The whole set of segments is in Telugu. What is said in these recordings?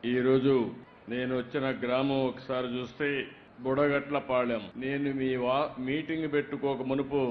ఈరోజు నేను వచ్చిన గ్రామం ఒకసారి చూస్తే బుడగట్లపాళెం. నేను మీ మీటింగ్ పెట్టుకోక మునుపు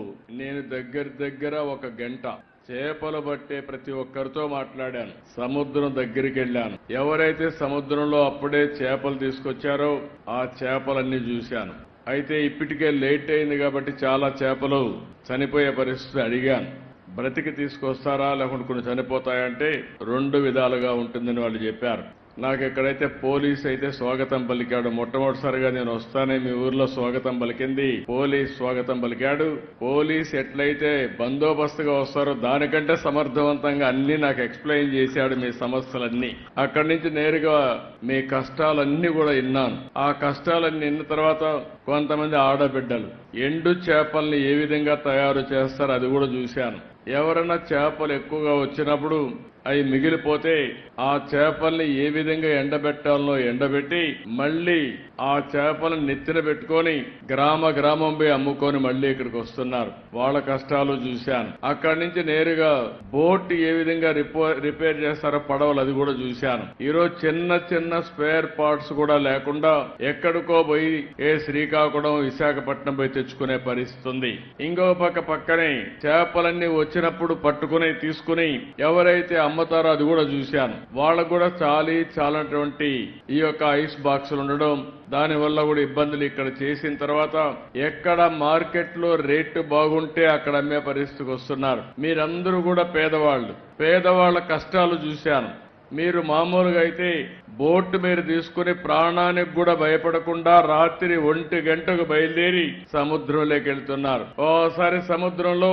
నేను దగ్గర ఒక గంట చేపలు పట్టే ప్రతి ఒక్కరితో మాట్లాడాను. సముద్రం దగ్గరికి వెళ్ళాను. ఎవరైతే సముద్రంలో అప్పుడే చేపలు తీసుకొచ్చారో ఆ చేపలన్నీ చూశాను. అయితే ఇప్పటికే లేట్ అయింది కాబట్టి చాలా చేపలు చనిపోయే పరిస్థితి. అడిగాను, బ్రతికి తీసుకొస్తారా లేకుంటే కొన్ని చనిపోతాయంటే 2 విధాలుగా ఉంటుందని వాళ్ళు చెప్పారు. నాకు ఎక్కడైతే పోలీస్ అయితే స్వాగతం పలికాడు. మొట్టమొదటిసారిగా నేను వస్తానే మీ ఊర్లో స్వాగతం పలికింది పోలీస్ స్వాగతం పలికాడు. పోలీస్ ఎట్లయితే బందోబస్తుగా వస్తారో దానికంటే సమర్థవంతంగా అన్ని నాకు ఎక్స్ప్లెయిన్ చేశాడు, మీ సమస్యలన్నీ. అక్కడి నుంచి నేరుగా మీ కష్టాలన్నీ కూడా విన్నాను. ఆ కష్టాలన్నీ విన్న తర్వాత కొంతమంది ఆడబిడ్డలు ఎండు చేపల్ని ఏ విధంగా తయారు చేస్తారో అది కూడా చూశాను. ఎవరైనా చేపలు ఎక్కువగా వచ్చినప్పుడు అవి మిగిలిపోతే ఆ చేపల్ని ఏ విధంగా ఎండబెట్టాలనో ఎండబెట్టి మళ్లీ ఆ చేపలను నెత్తిన పెట్టుకొని గ్రామం పోయి అమ్ముకొని మళ్లీ ఇక్కడికి వస్తున్నారు. వాళ్ళ కష్టాలు చూశాను. అక్కడి నుంచి నేరుగా బోట్ ఏ విధంగా రిపేర్ చేస్తారో పడవలు అది కూడా చూశాను. ఈరోజు చిన్న స్పేర్ పార్ట్స్ కూడా లేకుండా ఎక్కడికో పోయి శ్రీకాకుళం విశాఖపట్నం పోయి తెచ్చుకునే పరిస్థితి ఉంది. ఇంకో పక్కనే చేపలన్నీ వచ్చినప్పుడు పట్టుకుని తీసుకుని ఎవరైతే అమ్ముతారో అది కూడా చూశాను. వాళ్ళకు కూడా చాలటువంటి ఈ యొక్క ఐస్ బాక్సులు ఉండడం, దానివల్ల కూడా ఇబ్బందులు. ఇక్కడ చేసిన తర్వాత ఎక్కడ మార్కెట్లో రేటు బాగుంటే అక్కడ అమ్మే పరిస్థితికి వస్తున్నారు. మీరందరూ కూడా పేదవాళ్ల కష్టాలు చూశాను. మీరు మామూలుగా అయితే బోటు మీరు తీసుకుని ప్రాణానికి కూడా భయపడకుండా రాత్రి 1 గంటకు బయలుదేరి సముద్రంలోకి వెళ్తున్నారు. ఓసారి సముద్రంలో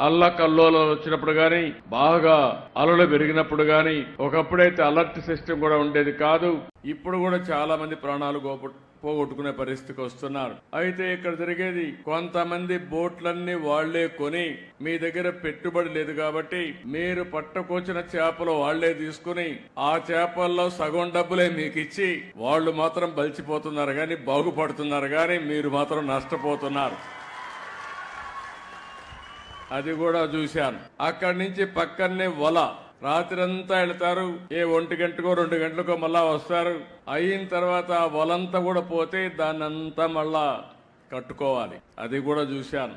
అల్లకల్లోలాలు వచ్చినప్పుడు గాని, బాగా అలలు పెరిగినప్పుడు గాని, ఒకప్పుడైతే అలర్ట్ సిస్టమ్ కూడా ఉండేది కాదు. ఇప్పుడు కూడా చాలా మంది ప్రాణాలు పోగొట్టుకునే పరిస్థితికి వస్తున్నారు. అయితే ఇక్కడ జరిగేది కొంతమంది బోట్లన్నీ వాళ్లే కొని, మీ దగ్గర పెట్టుబడి లేదు కాబట్టి మీరు పట్టుకొచ్చిన చేపలు వాళ్లే తీసుకుని ఆ చేపల్లో సగం డబ్బులే మీకు ఇచ్చి వాళ్ళు మాత్రం బలిచిపోతున్నారు కానీ బాగుపడుతున్నారు కానీ మీరు మాత్రం నష్టపోతున్నారు. అది కూడా చూశాను. అక్కడి నుంచి పక్కనే వల రాత్రంతా వెళ్తారు. 1 గంటకో 2 గంటలకో మళ్ళా వస్తారు. అయిన తర్వాత వలంతా కూడా పోతే దాన్నంతా మళ్ళా కట్టుకోవాలి. అది కూడా చూశాను.